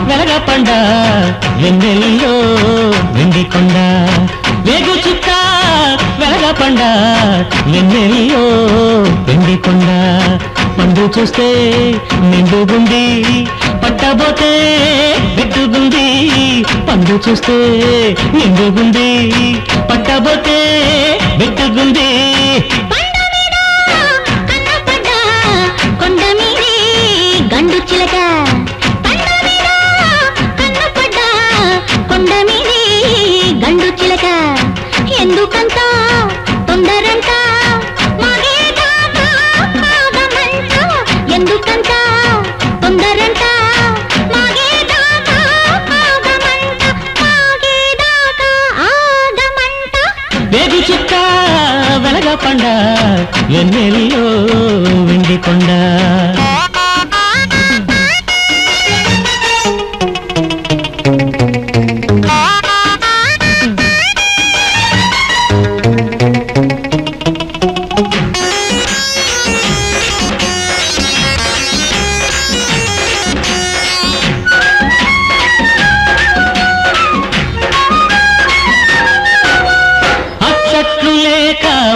వెలగపండ వెన్నెల్లో వెండికొండ వేగు చుక్క వెలగపండ వెన్నెల్లో వెండికొండ పండు చూస్తే నిండుగుంది పట్టబోతే వెట్టుగుంది పండు చూస్తే నిండుగుంది పట్టబోతే వెట్టుగుంది గండు చిలక గండు చిలక ఎందుకంత తొందరంట ఎందుకంత తొందరంట వేగు చుక్క వెలగపండ వెన్నెల్లో వెండికొండ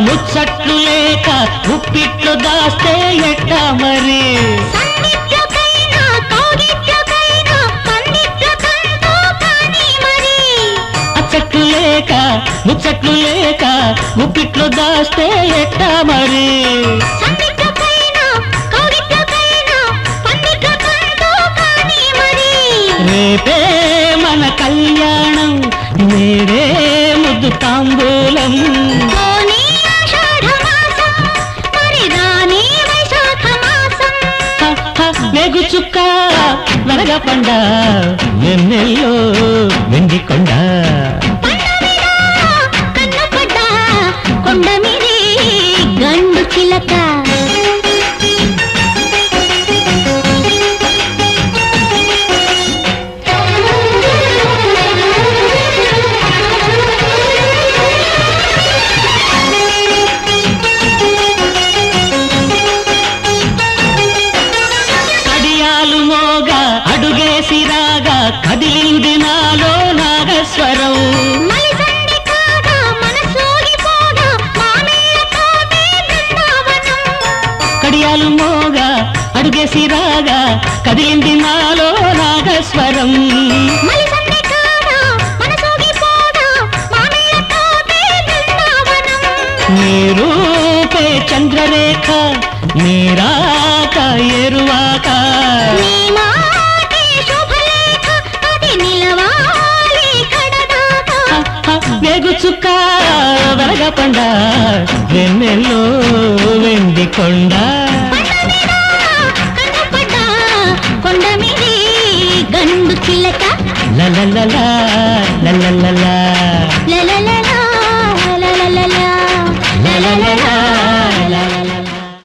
ముచ్చట్లు లేక ఉప్పిట్లు దాస్తే ఎట్టా మరి అచ్చట్లు లేక ముచ్చట్లు లేక ఉప్పిట్లు దాస్తే ఎట్టా మరి రేపే మన కళ్యాణం నేడే ముద్దు తాంబూలం వేగు చుక్క వెలగపండ వెన్నెల్లో వెండికొండ కొండ మీది గండు చిలక అడుగేసిరాగా కదిలింది నాలో నాగస్వరం కడియాలు మోగా అడుగేసిరాగా కదిలింది నాలో నాగస్వరం నీ రూపే చంద్రరేఖ నీరాక ఎరువాక వేగు చుక్క వెలగపండ వెన్నెల్లో వెండికొండ కొండ మీది గండు చిలక లలలలా లలలలా